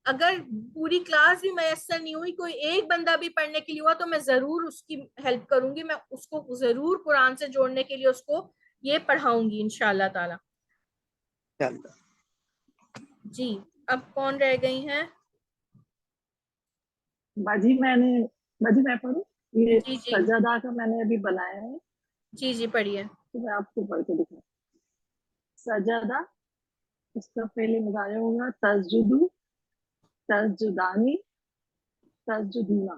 اگر پوری کلاس بھی میسر نہیں ہوئی, کوئی ایک بندہ بھی پڑھنے کے لیے ہوا, تو میں ضرور اس کی ہیلپ کروں گی, میں اس کو ضرور قرآن سے جوڑنے کے لیے اس کو یہ پڑھاؤں گی انشاءاللہ تعالی. جی, اب کون رہ گئی ہیں؟ باجی میں پڑھوں, یہ جی جی سجدہ کا میں نے ابھی بنایا ہے, جی جی پڑھیے. تو میں آپ کو پڑھ کے دکھاؤں. سجدہ, اس کا پہلے مظاہرہ ہوگا تسجدو, تسجدانی, تسجدونا.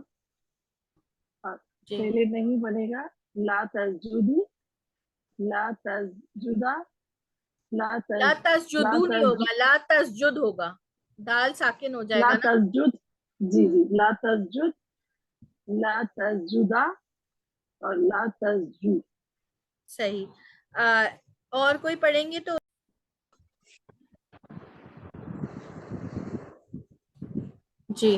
جی پہلے نہیں بنے گا لا تسجدو, لا تسجدہ, لا تسجدو نہیں ہوگا, لا تسجد ہوگا, دال ساکن ہو جائے لا گا نا. تسجد, جی لا تسجد, لا تسجدہ, اور لا تسجد. صحیح. اور کوئی پڑھیں گے تو جی.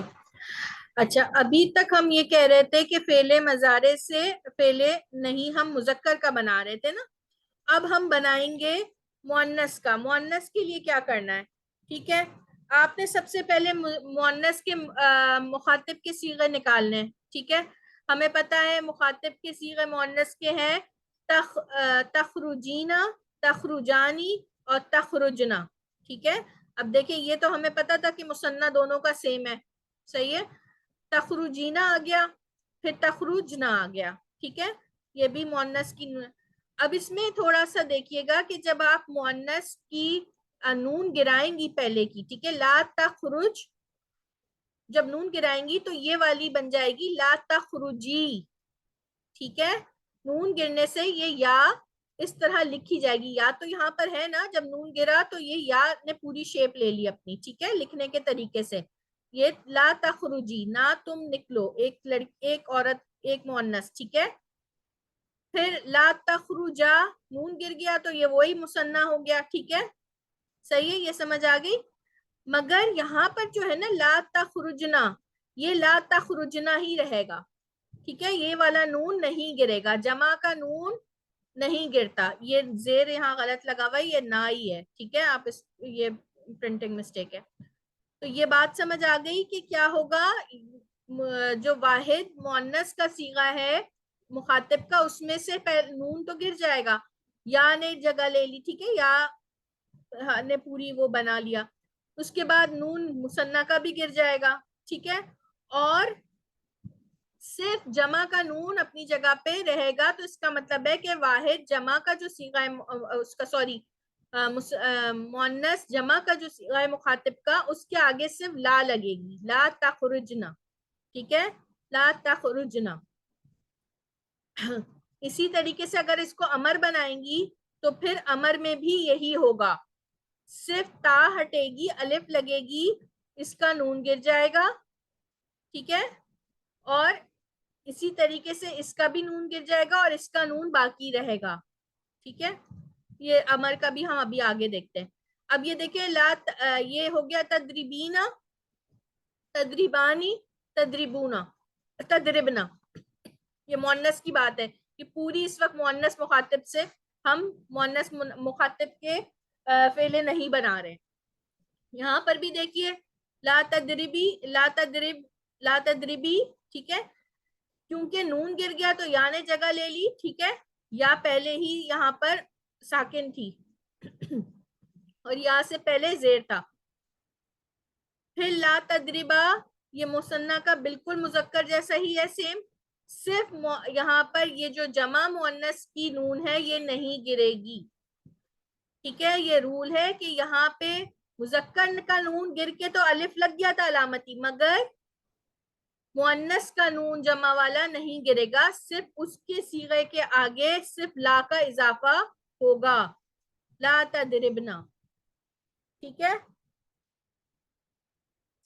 اچھا, ابھی تک ہم یہ کہہ رہے تھے کہ فعل مضارع سے فعل نہیں, ہم مذکر کا بنا رہے تھے نا. اب ہم بنائیں گے مؤنث کا. مؤنث کے لیے کیا کرنا ہے؟ ٹھیک ہے, آپ نے سب سے پہلے مؤنث کے مخاطب کے صیغے نکالنے. ٹھیک ہے, ہمیں پتا ہے مخاطب کے صیغے مؤنث کے ہیں تخرجینا, تخرجانی اور تخرجنا. ٹھیک ہے, اب دیکھیں یہ تو ہمیں پتا تھا کہ مثنیٰ دونوں کا سیم ہے. صحیح ہے, تخرجینا آ گیا, پھر تخرجنا آ گیا. ٹھیک ہے, یہ بھی مؤنث کی. اب اس میں تھوڑا سا دیکھیے گا کہ جب آپ مؤنث کی نون گرائیں گی پہلے کی, ٹھیک ہے, لا تخرج, جب نون گرائیں گی تو یہ والی بن جائے گی لا تخرجی. ٹھیک ہے, نون گرنے سے یہ یا اس طرح لکھی جائے گی. یا تو یہاں پر ہے نا, جب نون گرا تو یہ یا نے پوری شیپ لے لی اپنی. ٹھیک ہے, لکھنے کے طریقے سے یہ لا تخرجی, نہ تم نکلو, ایک لڑکی, ایک عورت, ایک مؤنث. ٹھیک ہے, پھر لا تخرجا, نون گر گیا تو یہ وہی مثنیٰ ہو گیا. ٹھیک ہے, صحیح ہے, یہ سمجھ آ گئی. مگر یہاں پر جو ہے نا لا تخرجنا, یہ لا تخرجنا ہی رہے گا. ٹھیک ہے, یہ والا نون نہیں گرے گا, جمع کا نون نہیں گرتا. یہ زیر یہاں غلط لگا ہوا ہے, یہ نہ ہی ہے. ٹھیک ہے, آپ یہ پرنٹنگ مسٹیک ہے. تو یہ بات سمجھ آ گئی کہ کیا ہوگا. جو واحد مؤنث کا صیغہ ہے مخاطب کا, اس میں سے نون تو گر جائے گا, یا نے جگہ لے لی. ٹھیک ہے, یا نے پوری وہ بنا لیا. اس کے بعد نون مثنیٰ کا بھی گر جائے گا. ٹھیک ہے, اور صرف جمع کا نون اپنی جگہ پہ رہے گا، تو اس کا مطلب ہے کہ واحد جمع کا جو صیغہ اس کا مؤنث جمع کا جو صیغہ مخاطب کا، اس کے آگے صرف لا لگے گی، لا تخرجنا، ٹھیک ہے، لا تخرجنا. اسی طریقے سے اگر اس کو امر بنائیں گی تو پھر امر میں بھی یہی ہوگا، صرف تا ہٹے گی، الف لگے گی، اس کا نون گر جائے گا، ٹھیک ہے، اور اسی طریقے سے اس کا بھی نون گر جائے گا اور اس کا نون باقی رہے گا، ٹھیک ہے. یہ امر کا بھی ہم ابھی آگے دیکھتے ہیں. اب یہ دیکھیں یہ ہو گیا تدریبینا، تدریبانی، تدریبونا، تدربنا. یہ مؤنث کی بات ہے کہ پوری اس وقت مؤنث مخاطب سے ہم مؤنث مخاطب کے فعلے نہیں بنا رہے. یہاں پر بھی دیکھیے لا تدربی، لا تدرب، لا تدربی، ٹھیک ہے، کیونکہ نون گر گیا تو یا نے جگہ لے لی، ٹھیک ہے، یا پہلے ہی یہاں پر ساکن تھی اور یا سے پہلے زیر تھا. پھر لا تدربا، یہ مثنیٰ کا بالکل مذکر جیسا ہی ہے، سیم، صرف یہاں پر یہ جو جمع مؤنث کی نون ہے یہ نہیں گرے گی، ٹھیک ہے. یہ رول ہے کہ یہاں پہ مذکر کا نون گر کے تو الف لگ گیا تھا علامتی، مگر مؤنث کا نون جمع والا نہیں گرے گا، صرف اس کے صیغے کے آگے صرف لا کا اضافہ ہوگا، لا تدربنا، ٹھیک ہے.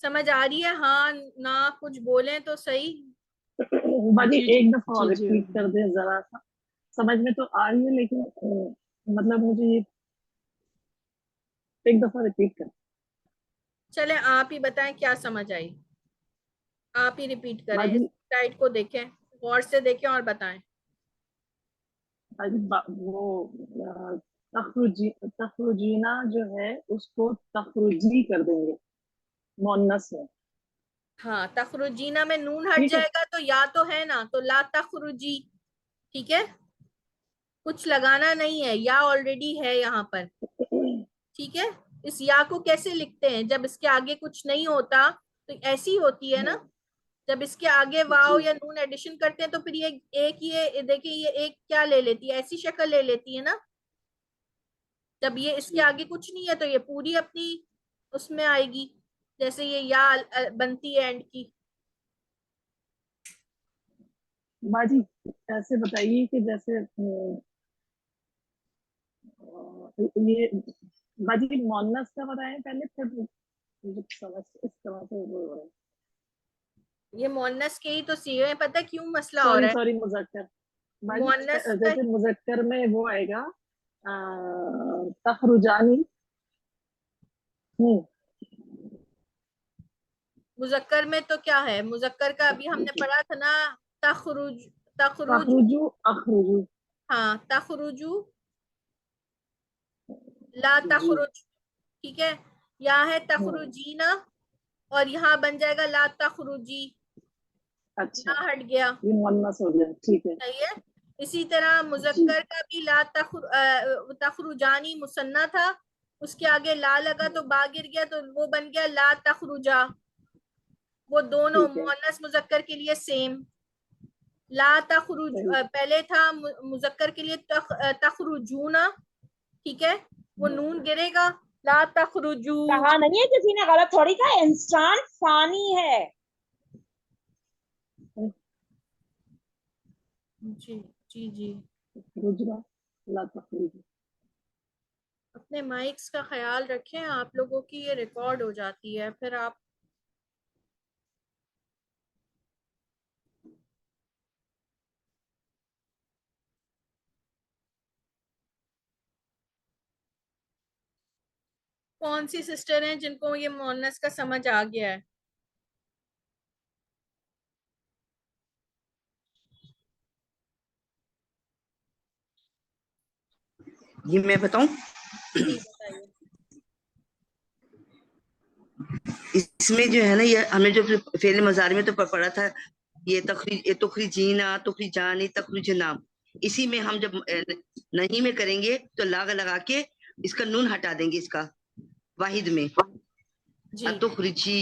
سمجھ آ رہی ہے؟ ہاں نہ کچھ بولیں تو صحیح. باجی ایک دفعہ اور جی جی ریپیٹ کر دیں ذرا سا، سمجھ میں تو آ رہی ہے لیکن مطلب مجھے یہ ایک دفعہ ریپیٹ کر. چلیں آپ ہی بتائیں کیا سمجھ آئی، آپ ہی ریپیٹ کریں، باجی سلائیڈ کو دیکھیں، غور سے دیکھیں اور بتائیں. وہ تخرجینا جو ہے اس کو تخرجی کر دیں گے مؤنث میں. ہاں تخرجینا میں نون ہٹ ٹھیک ہے، جائے گا تو یا تو ہے نا، تو لا تخرجی، ٹھیک ہے، کچھ لگانا نہیں ہے، یا آلریڈی ہے یہاں پر، ٹھیک ہے. اس یا کو کیسے لکھتے ہیں؟ جب اس کے آگے کچھ نہیں ہوتا تو ایسی ہوتی ہے نا، جب اس کے آگے واو یا نون ایڈیشن کرتے ہیں تو پھر یہ ایک، یہ دیکھیں یہ ایک کیا لے لیتی ہے، ایسی شکل لے لیتی ہے نا. جب یہ اس کے آگے کچھ نہیں ہے تو یہ پوری اپنی اس میں آئے گی، جیسے یہ یا بنتی ہے اینڈ کی. باجی ایسے بتائیے کہ جیسے یہ باجی مؤنث کا بتائیں پہلے، پھر اس طرح سے یہ مؤنث کے ہی تو صیغے ہیں، پتہ کیوں مسئلہ ہو رہا ہے؟ سوری مذکر باجی، مؤنث کا جیسے مذکر میں وہ آئے گا تخرجانی. مذکر میں تو کیا ہے؟ مذکر کا ابھی ہم نے پڑھا تھا نا، تخرج، تخرج، تخرجو اخرجو. ہاں تخرجو، لا تخرج، ٹھیک ہے. یہاں ہے تخرجینا اور یہاں بن جائے گا لا تخرجی، اچھا لا ہٹ گیا، یہ مؤنث ہو گیا، ٹھیک ہے. صحیح ہے. اسی طرح مذکر کا بھی لا تخرجانی مثنیٰ تھا، اس کے آگے لا لگا تو با گر گیا تو وہ بن گیا لا تخرجا. وہ دونوں ٹھیک ہے، مؤنث مذکر کے لیے سیم. لا تخرج پہلے تھا مذکر کے لیے تخرجونا، ٹھیک ہے، وہ نون گرے گا، لا تخرجو. کہا نہیں ہے کسی نے، غلط تھوڑی کا انسٹانٹ ثانی ہے. جی جی جی، رجرا لا تخرجو. اپنے مائکس کا خیال رکھیں، آپ لوگوں کی یہ ریکارڈ ہو جاتی ہے، پھر آپ کون سی سسٹر ہیں جن کو یہ مؤنث کا سمجھ آ گیا ہے؟ یہ میں بتاؤں، جی بتائیے. اس میں جو ہے نا، یہ ہم نے جو فعل مضارع میں تو پڑھا تھا، یہ تخرجینا، تخرجانی، تخرجنا، اسی میں ہم جب نہیں میں کریں گے تو لاغ لگا کے اس کا نون ہٹا دیں گے، اس کا واحد میں جی تخرجی.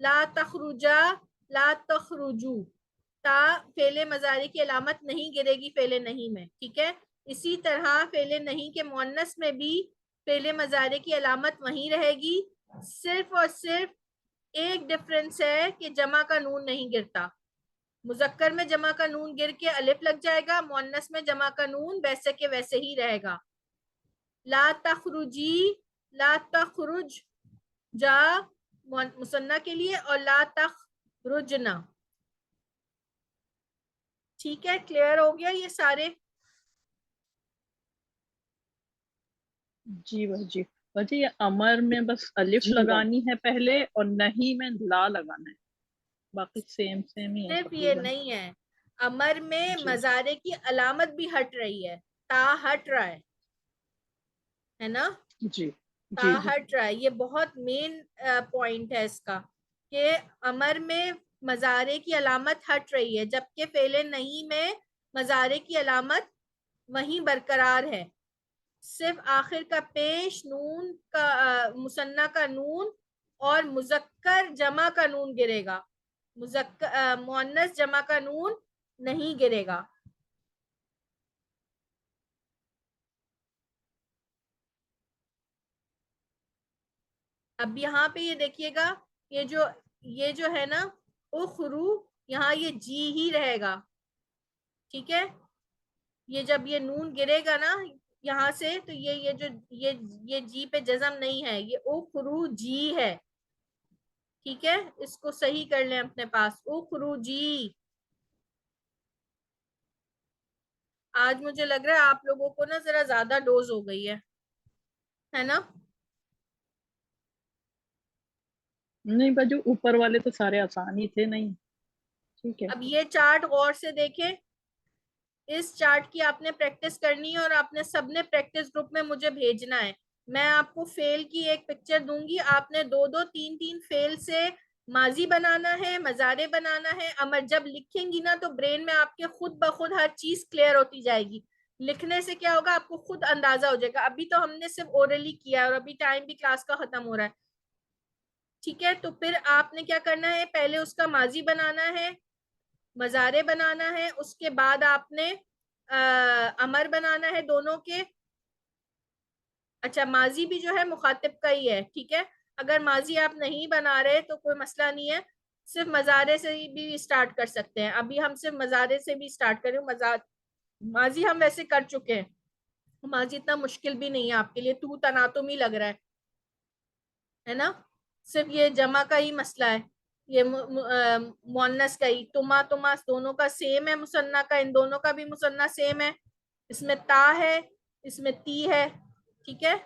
لا تخرجا لا تخرجو، تا فعل مضارع کی علامت نہیں گرے گی فعل نہیں میں، ٹھیک ہے. اسی طرح فعل نہیں کے مؤنث میں بھی فعل مضارع کی علامت وہیں رہے گی، صرف اور صرف ایک ڈفرنس ہے کہ جمع کا نون نہیں گرتا. مذکر میں جمع کا نون گر کے الف لگ جائے گا، مؤنث میں جمع کا نون ویسے کے ویسے ہی رہے گا. لا تخرجی، لا تخرج جا مثنیٰ کے لیے، اور لا تخرجنا. ٹھیک ہے، کلیئر ہو گیا یہ سارے؟ جی باجی. باجی یہ امر میں بس الف جی لگانی ہے پہلے اور نہیں میں لا لگانا ہے، باقی سیم ہی ہے صرف یہ تقریباً. نہیں ہے، امر میں جی مضارع کی علامت بھی ہٹ رہی ہے، تا ہٹ رہا ہے نا، جی تا جی جی ہٹ رہا ہے. یہ بہت مین پوائنٹ ہے اس کا کہ امر میں مضارع کی علامت ہٹ رہی ہے، جبکہ فعل نہیں میں مضارع کی علامت وہیں برقرار ہے. صرف آخر کا پیش نون کا مثنیٰ کا نون اور مذکر جمع کا نون گرے گا، مؤنث جمع کا نون نہیں گرے گا. اب یہاں پہ یہ دیکھیے گا، یہ جو ہے نا اخرو، یہاں یہ جی ہی رہے گا، ٹھیک ہے. یہ جب یہ نون گرے گا نا یہاں سے تو یہ جی پہ جزم نہیں ہے، یہ اخرو جی ہے، ٹھیک ہے. اس کو صحیح کر لیں اپنے پاس، اخرو جی. آج مجھے لگ رہا ہے آپ لوگوں کو نا ذرا زیادہ ڈوز ہو گئی ہے نا؟ نہیں باجی اوپر والے تو سارے آسان ہی تھے. نہیں ٹھیک ہے. اب یہ چارٹ غور سے دیکھیں، اس چارٹ کی آپ نے پریکٹس کرنی ہے اور آپ نے سب نے پریکٹس گروپ میں مجھے بھیجنا ہے. میں آپ کو فیل کی ایک پکچر دوں گی، آپ نے 2 3 فیل سے ماضی بنانا ہے، مضارع بنانا ہے. امر جب لکھیں گی نا تو برین میں آپ کے خود بخود ہر چیز کلیئر ہوتی جائے گی. لکھنے سے کیا ہوگا، آپ کو خود اندازہ ہو جائے گا. ابھی تو ہم نے صرف اورلی کیا اور ابھی ٹائم بھی کلاس کا ختم ہو رہا ہے، ٹھیک ہے. تو پھر آپ نے کیا کرنا ہے، پہلے اس کا ماضی بنانا ہے، مضارع بنانا ہے، اس کے بعد آپ نے امر بنانا ہے دونوں کے. اچھا ماضی بھی جو ہے مخاطب کا ہی ہے، ٹھیک ہے. اگر ماضی آپ نہیں بنا رہے تو کوئی مسئلہ نہیں ہے، صرف مضارع سے بھی اسٹارٹ کر سکتے ہیں. ابھی ہم صرف مضارع سے بھی اسٹارٹ کریں. ماضی ہم ویسے کر چکے ہیں، ماضی اتنا مشکل بھی نہیں ہے آپ کے لیے، تو تناتم ہی لگ رہا ہے نا. صرف یہ جمع کا ہی مسئلہ ہے، یہ مؤنث کا ہی. تما دونوں کا سیم ہے، مثنیٰ کا ان دونوں کا بھی مثنیٰ سیم ہے. اس میں تا ہے، اس میں تی ہے، ٹھیک ہے.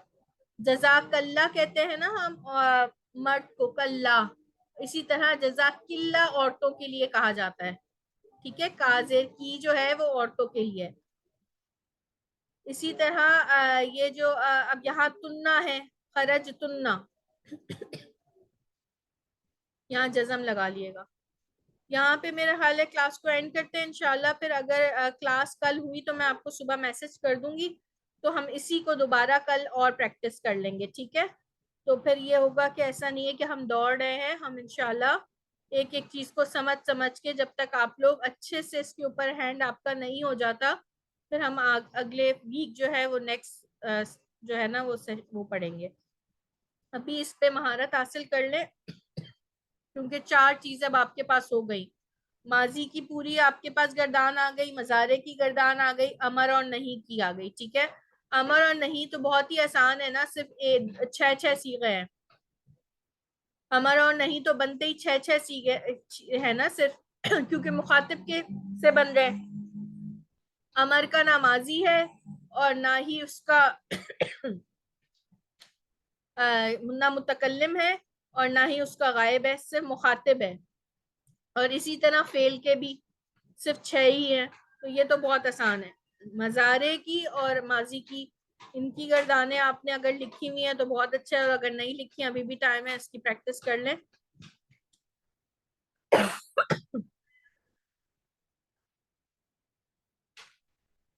جزاک اللہ کہتے ہیں نا ہم مرد کو کلّا، اسی طرح جزاک اللہ عورتوں کے لیے کہا جاتا ہے، ٹھیک ہے. کاذر کی جو ہے وہ عورتوں کے لیے. اسی طرح یہ جو اب یہاں تننا ہے، خرج تننا، یہاں جزم لگا لیے گا. یہاں پہ میرا خیال ہے کلاس کو اینڈ کرتے ہیں انشاءاللہ. پھر اگر کلاس کل ہوئی تو میں آپ کو صبح میسج کر دوں گی، تو ہم اسی کو دوبارہ کل اور پریکٹس کر لیں گے، ٹھیک ہے. تو پھر یہ ہوگا کہ ایسا نہیں ہے کہ ہم دوڑ رہے ہیں، ہم انشاءاللہ ایک ایک چیز کو سمجھ کے جب تک آپ لوگ اچھے سے اس کے اوپر ہینڈ آپ کا نہیں ہو جاتا، پھر ہم اگلے ویک جو ہے وہ نیکسٹ جو ہے نا وہ پڑھیں گے. ابھی اس پہ مہارت حاصل کر لیں، کیونکہ 4 چیزیں اب آپ کے پاس ہو گئی. ماضی کی پوری آپ کے پاس گردان آ گئی، مضارع کی گردان آ گئی، امر اور نہیں کی آ گئی، ٹھیک ہے. امر اور نہیں تو بہت ہی آسان ہے نا، صرف 6 صیغے ہیں. امر اور نہیں تو بنتے ہی 6 صیغے ہے نا صرف، کیونکہ مخاطب کے سے بن رہے. امر کا نہ ماضی ہے اور نہ ہی اس کا نہ متکلم ہے اور نہ ہی اس کا غائب ہے، صرف مخاطب ہے. اور اسی طرح فعل کے بھی صرف 6 ہی ہیں. تو یہ تو بہت آسان ہے. مضارع کی اور ماضی کی ان کی گردانیں آپ نے اگر لکھی ہوئی ہیں تو بہت اچھا ہے، اور اگر نہیں لکھی ابھی بھی ٹائم ہے، اس کی پریکٹس کر لیں.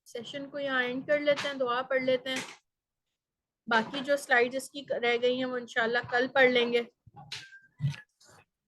سیشن کو یہاں اینڈ کر لیتے ہیں، دعا پڑھ لیتے ہیں. باقی جو سلائیڈ اس کی رہ گئی ہیں وہ انشاءاللہ کل پڑھ لیں گے.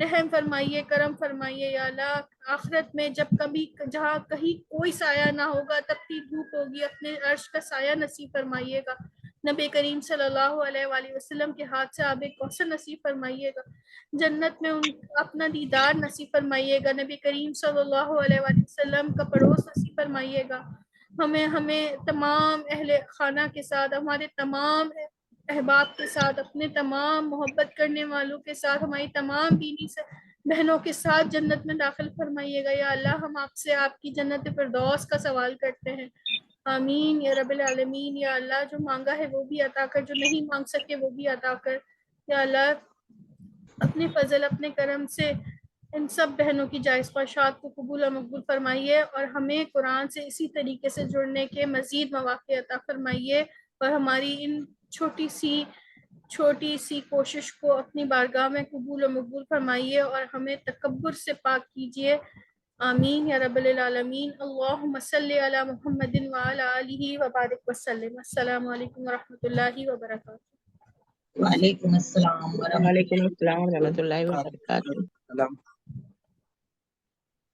رحم فرمائیے، کرم فرمائیے یا اللہ. آخرت میں جب کبھی جہاں کہیں کوئی سایہ نہ ہوگا، تپتی دھوپ ہوگی، اپنے عرش کا سایہ نصیب فرمائیے گا. نبی کریم صلی اللہ علیہ وآلہ وسلم کے ہاتھ سے آب کوثر نصیب فرمائیے گا. جنت میں ان اپنا دیدار نصیب فرمائیے گا. نبی کریم صلی اللہ علیہ وآلہ وسلم کا پڑوس نصیب فرمائیے گا. ہمیں تمام اہل خانہ کے ساتھ، ہمارے تمام احباب کے ساتھ، اپنے تمام محبت کرنے والوں کے ساتھ، ہماری تمام دینی بہنوں کے ساتھ جنت میں داخل فرمائیے گا یا اللہ. ہم آپ سے آپ کی جنت فردوس کا سوال کرتے ہیں. آمین یا رب العالمین. یا اللہ جو مانگا ہے وہ بھی عطا کر، جو نہیں مانگ سکے وہ بھی عطا کر یا اللہ. اپنے فضل، اپنے کرم سے ان سب بہنوں کی جائز خواہشات کو قبول و مقبول فرمائیے، اور ہمیں قرآن سے اسی طریقے سے جڑنے کے مزید مواقع عطا فرمائیے، اور ہماری ان چھوٹی سی کوشش کو اپنی بارگاہ میں قبول و مقبول فرمائیے، اور ہمیں تکبر سے پاک کیجیے. آمین یا رب العالمین. اللہم صلی علی محمد وعلی آلہ وبارک وسلم. السلام علیکم ورحمۃ اللہ وبرکاتہ. وعلیکم السلام ورحمۃ وعلیکم السلام ورحمۃ اللہ وبرکاتہ. اللہ